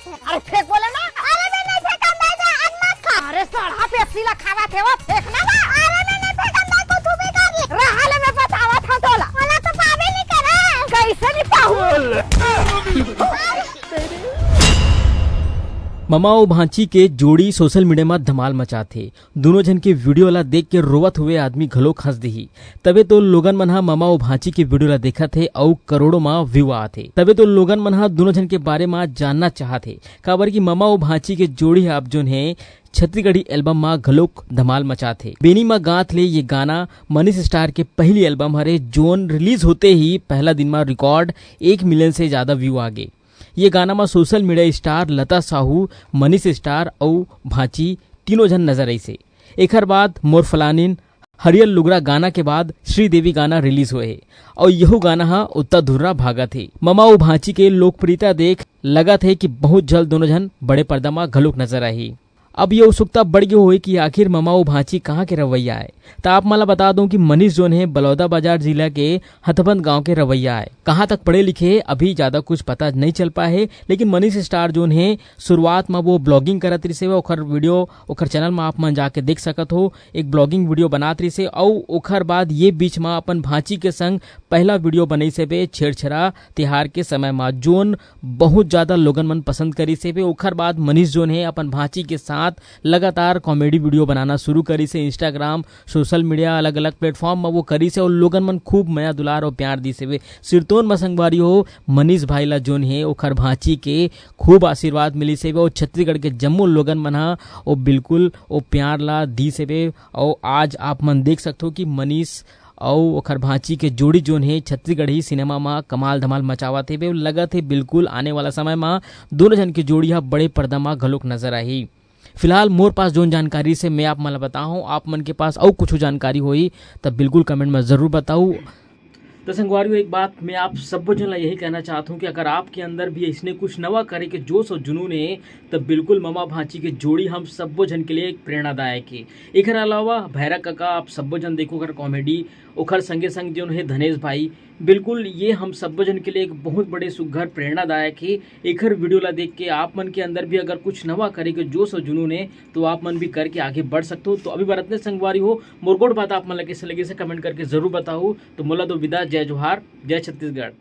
अरे फेंक बोले ना। अरे मैं नहीं फेंका, मैं आज मत खा। अरे सड़ा पेप्सी ला खावा थे वो फेंकना ना। अरे मैं नहीं फेंका, मैं को तू भी कर रही। रहले में बतावा था तोला। वाला तो पावे नहीं करा। कैसे नहीं पाहू। मामा और भांची के जोड़ी सोशल मीडिया में धमाल मचा थे। दोनों जन के वीडियो वाला देख के रोवत हुए आदमी घलो हंस दही। तबे तो लोगन मनहा मामा और भांची के वीडियो ला देखा थे और करोड़ों में व्यू आते। तबे तो लोगन मनहा दोनों जन के बारे में जानना चाहते। काबर की मामा और भांची के जोड़ी आप जो है छत्तीसगढ़ी एल्बम में घलोक धमाल मचा थे। बेनी में गाथ ले ये गाना मनीष स्टार के पहली एल्बम हरे जोन रिलीज होते ही पहला दिन में रिकॉर्ड 1 मिलियन से ज्यादा व्यू आ गए। ये गाना में सोशल मीडिया स्टार लता साहू, मनीष स्टार और भांची तीनों जन नजर आई से। एक बाद मोर फलानिन हरियर लुगरा गाना के बाद श्रीदेवी गाना रिलीज हुए और यह गाना हा उत्ता धुर्रा भागा थे। मामा और भांची के लोकप्रियता देख लगा थे कि बहुत जल्द दोनों जन बड़े पर्दा में घलुक नजर आई। अब ये उत्सुकता बढ़ गई हुई कि आखिर मामा और भांची कहाँ के रवैया है। तो आप मला बता दूं कि मनीष जोन है बलौदाबाजार जिला के हथबंद गांव के रवैया है। कहाँ तक पढ़े लिखे अभी ज्यादा कुछ पता नहीं चल पाए है, लेकिन मनीष स्टार जोन है शुरुआत में वो ब्लॉगिंग करत रही से। ओखर वीडियो ओखर चैनल में आप मन जाके देख सकत हो। एक ब्लॉगिंग वीडियो बनात रही से और ओखर बाद ये बीच में अपन भांची के संग पहला वीडियो बनई से बे छेड़छड़ा तिहार के समय में जोन बहुत ज्यादा लोगन मन पसंद करी से बे। ओखर बाद मनीष जोन है अपन भांची के साथ लगातार कॉमेडी वीडियो बनाना शुरू करी से। इंस्टाग्राम सोशल मीडिया अलग अलग प्लेटफॉर्म में वो करी से और लोगन मन खूब मया दुलार और प्यार दी से। सिरतोन में संगवारी हो मनीष भाई ला जोन है ओखर भांची के खूब आशीर्वाद मिली से और छत्तीसगढ़ के जम्मू लोगन मन हा वो बिल्कुल वो प्यार ला दी से। और आज आप मन देख सकते हो कि मनीष और ओखर भांची के जोड़ी जोन है छत्तीसगढ़ी सिनेमा में कमाल धमाल मचावा थे। लगा थे बिल्कुल आने वाला समय में दोनों जन की जोड़ी हा बड़े पर्दा में घलोक नजर आई। फिलहाल मोर पास जोन जानकारी से मैं आप मन बताऊं, आप मन के पास और कुछ जानकारी हुई तब बिल्कुल कमेंट में जरूर बताऊं। तो संगवारियों एक बात मैं आप सब जन यही कहना चाहता हूँ कि अगर आपके अंदर भी इसने कुछ नवा करे के जोश और जुनून है तब बिल्कुल मामा भांची के जोड़ी हम सब जन के लिए एक प्रेरणादायक है। एक अलावा भैरा काका आप सब जन देखो कर कॉमेडी ओखर संगे संग जो है धनेश भाई बिल्कुल ये हम सब जन के लिए एक बहुत बड़े सुघर प्रेरणादायक है। एक वीडियो ला देख के आप मन के अंदर भी अगर कुछ नवा करे के जोश और जुनून है तो आप मन भी करके आगे बढ़ सकते हो। तो अभी बरतने संगवारी हो मोरगोड़ बात आप मन लगे से कमेंट करके जरूर बताओ। तो मोला दो विदा, जय जोहार, जय छत्तीसगढ़।